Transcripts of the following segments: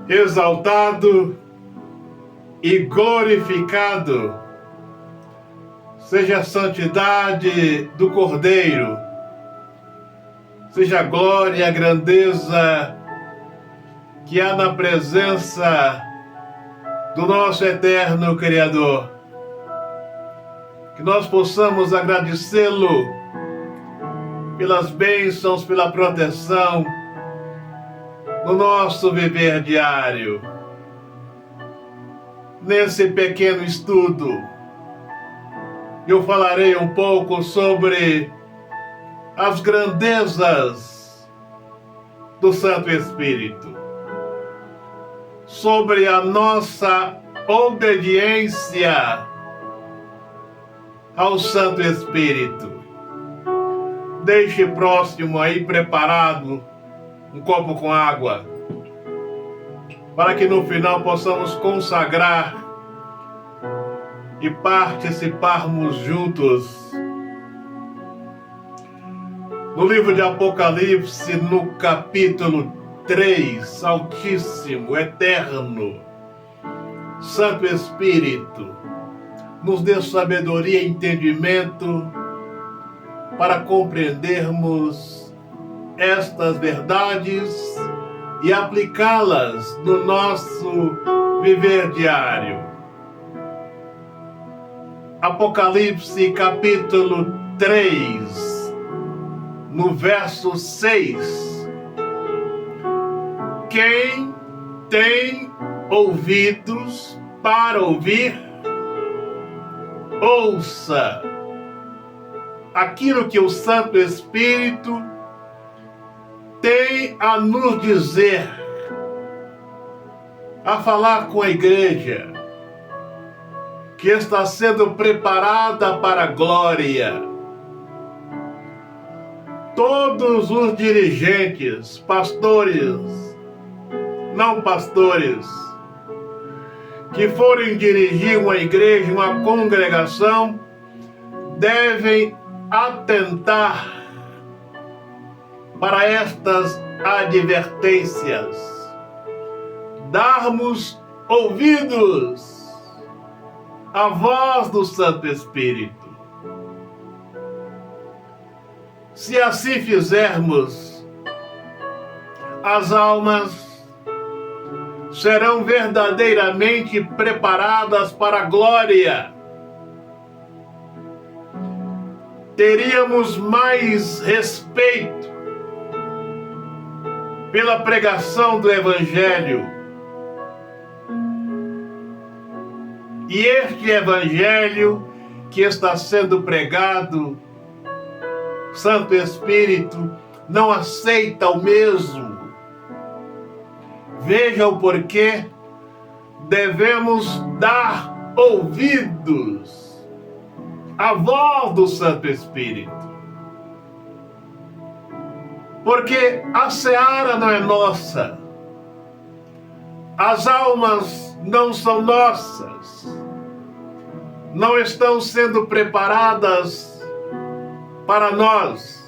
exaltado e glorificado seja a santidade do Cordeiro, seja a glória e a grandeza que há na presença do nosso eterno Criador. Que nós possamos agradecê-lo pelas bênçãos, pela proteção no nosso viver diário. Nesse pequeno estudo, eu falarei um pouco sobre as grandezas do Santo Espírito, sobre a nossa obediência ao Santo Espírito. Deixe próximo aí, preparado, um copo com água, para que no final possamos consagrar e participarmos juntos. No livro de Apocalipse, no capítulo 3, Altíssimo, Eterno, Santo Espírito, nos dê sabedoria e entendimento para compreendermos estas verdades e aplicá-las no nosso viver diário. Apocalipse capítulo 3, no verso 6. Quem tem ouvidos para ouvir, ouça aquilo que o Santo Espírito tem a nos dizer, a falar com a igreja que está sendo preparada para a glória. Todos os dirigentes, pastores, não pastores, que forem dirigir uma igreja, uma congregação, devem atentar para estas advertências, darmos ouvidos à voz do Santo Espírito. Se assim fizermos, as almas serão verdadeiramente preparadas para a glória. Teríamos mais respeito pela pregação do Evangelho. E este Evangelho que está sendo pregado, Santo Espírito não aceita o mesmo. Veja o porquê devemos dar ouvidos à voz do Santo Espírito. Porque a seara não é nossa, as almas não são nossas, não estão sendo preparadas para nós.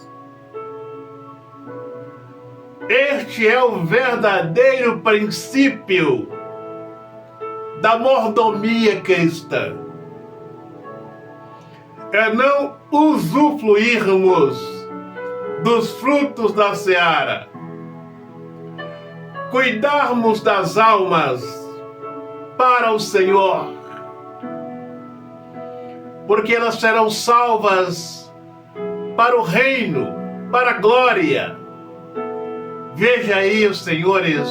Este é o verdadeiro princípio da mordomia cristã. É não usufruirmos dos frutos da seara, cuidarmos das almas para o Senhor, porque elas serão salvas para o reino, para a glória. Veja aí, os senhores,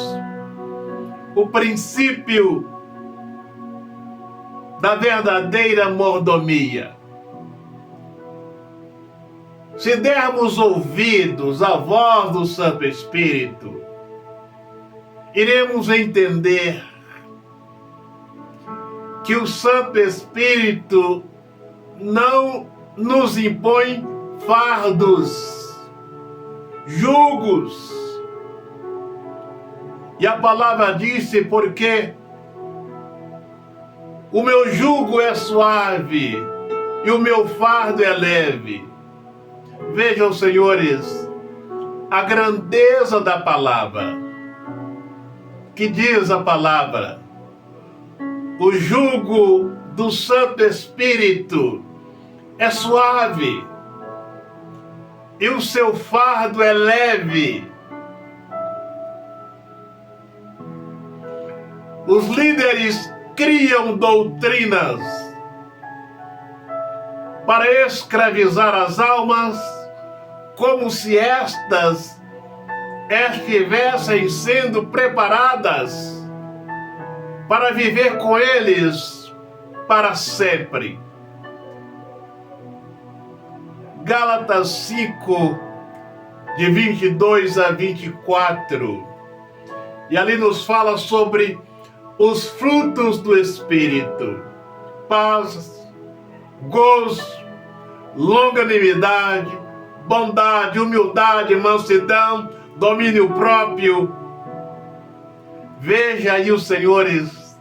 o princípio da verdadeira mordomia. Se dermos ouvidos à voz do Santo Espírito, iremos entender que o Santo Espírito não nos impõe fardos, jugos. E a palavra disse, porque o meu jugo é suave e o meu fardo é leve. Vejam, senhores, a grandeza da palavra. que diz a palavra: o jugo do Santo Espírito é suave e o seu fardo é leve. Os líderes criam doutrinas para escravizar as almas, como se estas estivessem sendo preparadas para viver com eles para sempre. Gálatas 5, de 22 a 24. E ali nos fala sobre os frutos do Espírito: paz, gozo, longanimidade, bondade, humildade, mansidão, domínio próprio. Veja aí, os senhores,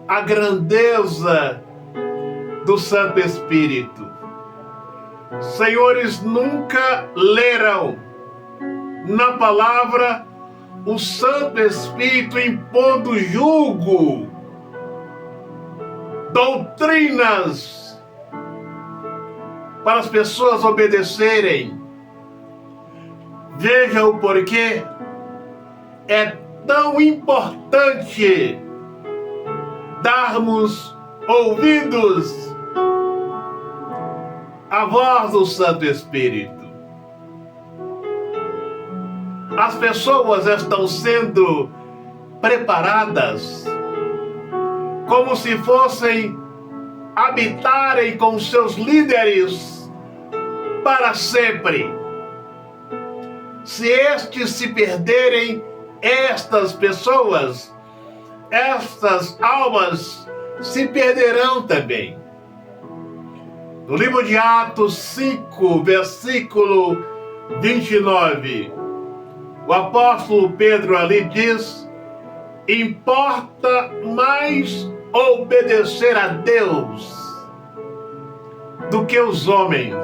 a grandeza do Santo Espírito. Senhores, nunca leram na palavra o Santo Espírito impondo jugo, doutrinas para as pessoas obedecerem. Veja o porquê é tão importante darmos ouvidos à voz do Santo Espírito. As pessoas estão sendo preparadas como se fossem habitarem com seus líderes para sempre. Se estes se perderem, estas pessoas, estas almas se perderão também. No livro de Atos 5, versículo 29, o apóstolo Pedro ali diz: importa mais obedecer a Deus do que os homens.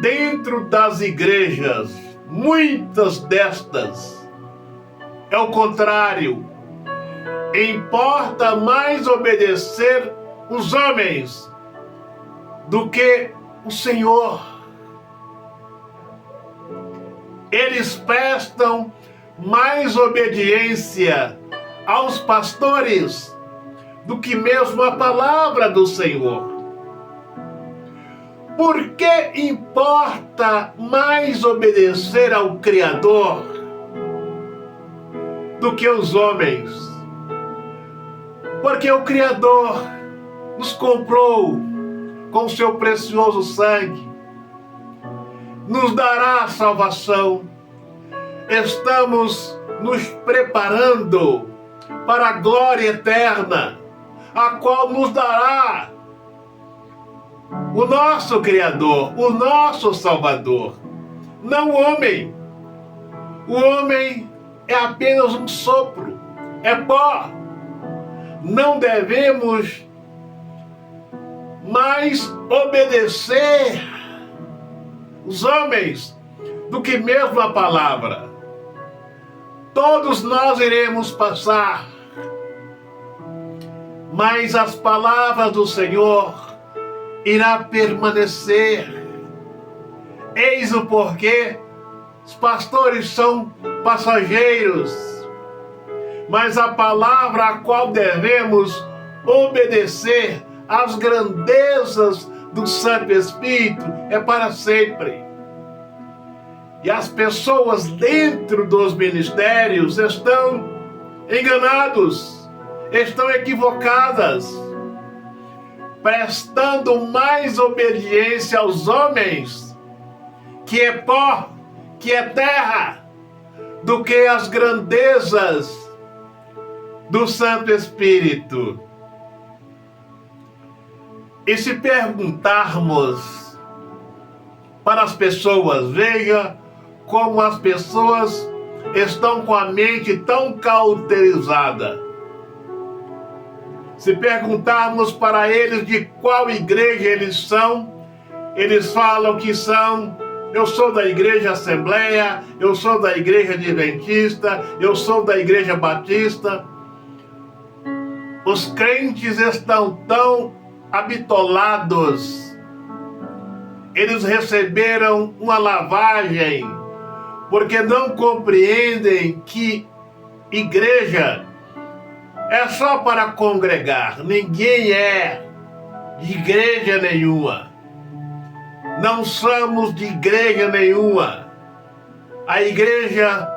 Dentro das igrejas, muitas destas, é o contrário. Importa mais obedecer os homens do que o Senhor. Eles prestam mais obediência aos pastores do que mesmo a palavra do Senhor. Por que importa mais obedecer ao Criador do que os homens? Porque o Criador nos comprou com seu precioso sangue, nos dará a salvação. Estamos nos preparando para a glória eterna, a qual nos dará o nosso Criador, o nosso Salvador, não o homem. O homem é apenas um sopro, é pó. Não devemos mais obedecer os homens do que mesmo a palavra. Todos nós iremos passar, mas as palavras do Senhor irá permanecer. Eis o porquê os pastores são passageiros, mas a palavra a qual devemos obedecer, as grandezas do Santo Espírito, é para sempre. E as pessoas dentro dos ministérios estão enganados, estão equivocadas, prestando mais obediência aos homens, que é pó, que é terra, do que as grandezas do Santo Espírito. E se perguntarmos para as pessoas, veja como as pessoas estão com a mente tão cauterizada. Se perguntarmos para eles de qual igreja eles são, eles falam que são Eu sou da Igreja Assembleia, eu sou da Igreja Adventista, eu sou da Igreja Batista. Os crentes estão tão habitolados. Eles receberam uma lavagem, porque não compreendem que igreja é só para congregar. Ninguém é de igreja nenhuma. Não somos de igreja nenhuma. A igreja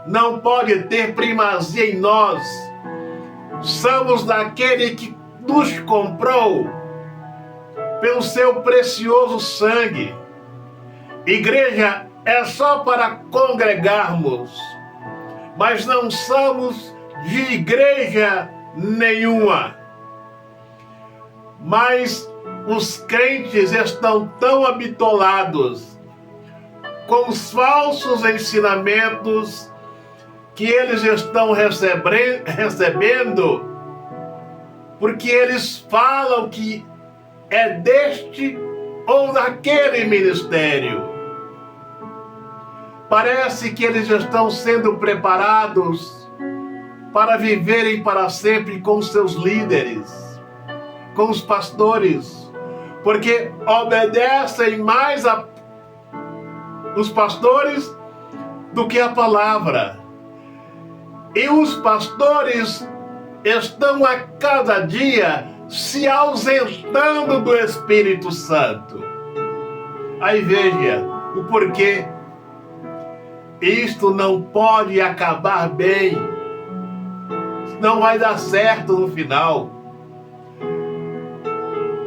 não pode ter primazia em nós. Somos daquele que nos comprou pelo seu precioso sangue. Igreja é só para congregarmos, mas não somos de igreja nenhuma. Mas os crentes estão tão habitolados com os falsos ensinamentos que eles estão recebendo, porque eles falam que é deste ou daquele ministério. Parece que eles estão sendo preparados para viverem para sempre com seus líderes, com os pastores, porque obedecem mais os pastores do que a palavra. E os pastores estão a cada dia se ausentando do Espírito Santo. Aí veja o porquê. Isto não pode acabar bem. Não vai dar certo no final.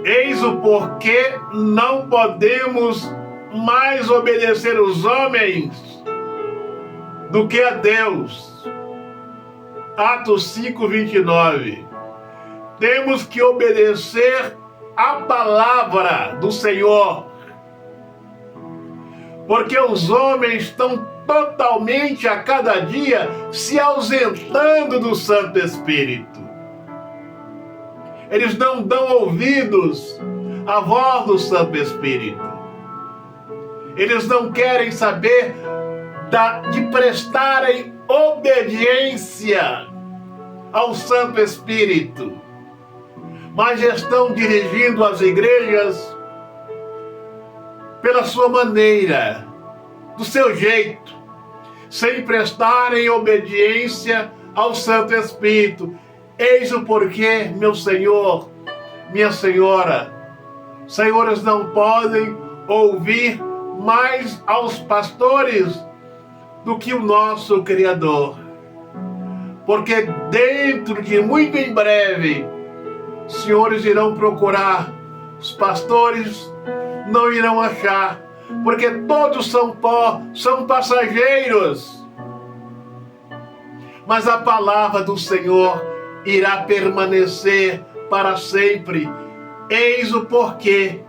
Eis o porquê não podemos mais obedecer os homens do que a Deus. Atos 5:29. Temos que obedecer a palavra do Senhor, porque os homens estão totalmente a cada dia se ausentando do Santo Espírito. Eles não dão ouvidos à voz do Santo Espírito. Eles não querem saber de prestarem obediência ao Santo Espírito, mas estão dirigindo as igrejas pela sua maneira, do seu jeito, sem prestarem obediência ao Santo Espírito. Eis o porquê, meu Senhor, minha Senhora, senhores não podem ouvir mais aos pastores do que o nosso Criador. Porque dentro de muito em breve, senhores irão procurar, os pastores não irão achar, porque todos são pó, são passageiros. Mas a palavra do Senhor irá permanecer para sempre. Eis o porquê.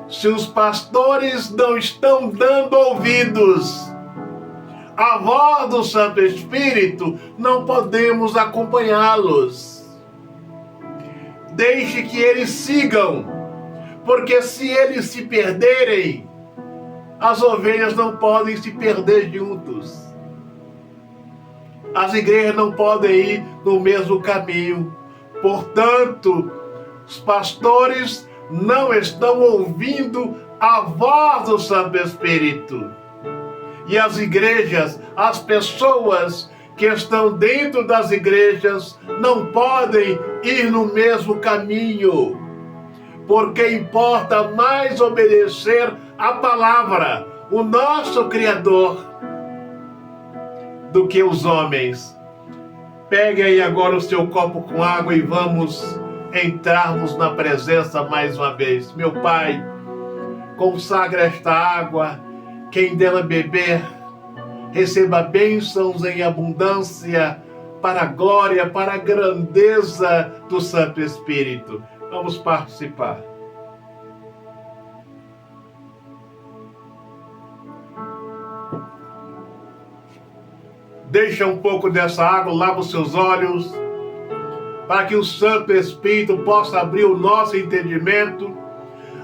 Se os pastores não estão dando ouvidos à voz do Santo Espírito, não podemos acompanhá-los. Deixe que eles sigam, porque se eles se perderem, as ovelhas não podem se perder juntos. As igrejas não podem ir no mesmo caminho. Portanto, os pastores não estão ouvindo a voz do Santo Espírito. E as igrejas, as pessoas que estão dentro das igrejas, não podem ir no mesmo caminho, porque importa mais obedecer a palavra, o nosso Criador, do que os homens. Pegue aí agora o seu copo com água e vamos entrarmos na presença mais uma vez. Meu Pai, consagra esta água, quem dela beber, receba bênçãos em abundância, para a glória, para a grandeza do Santo Espírito. Vamos participar. Deixa um pouco dessa água, lava os seus olhos, para que o Santo Espírito possa abrir o nosso entendimento,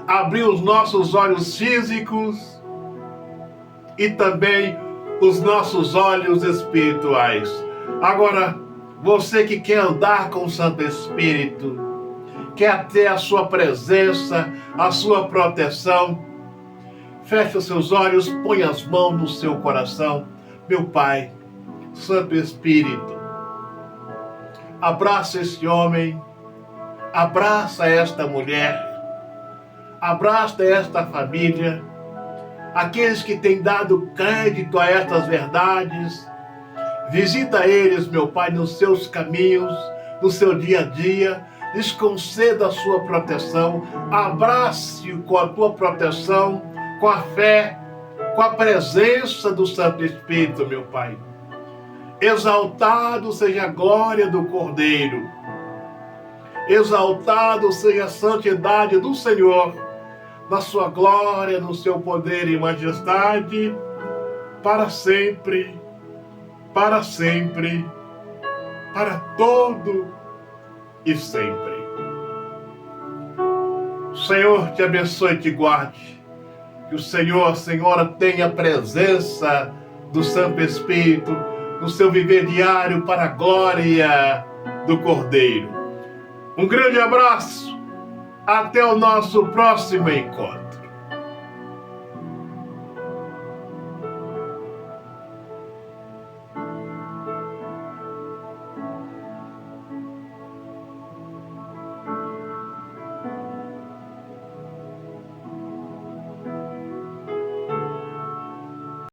abrir os nossos olhos físicos e também os nossos olhos espirituais. Agora, você que quer andar com o Santo Espírito, quer ter a sua presença, a sua proteção, feche os seus olhos, põe as mãos no seu coração. Meu Pai, Santo Espírito, abraça esse homem, abraça esta mulher, abraça esta família, aqueles que têm dado crédito a estas verdades. Visita eles, meu Pai, nos seus caminhos, no seu dia a dia, lhes conceda a sua proteção, abrace-o com a tua proteção, com a fé, com a presença do Santo Espírito, meu Pai. Exaltado seja a glória do Cordeiro, exaltado seja a santidade do Senhor, na sua glória, no seu poder e majestade, para sempre, para sempre, para todo e sempre. O Senhor te abençoe e te guarde. Que o Senhor, a Senhora, tenha a presença do Santo Espírito no seu viver diário para a glória do Cordeiro. Um grande abraço. Até o nosso próximo encontro.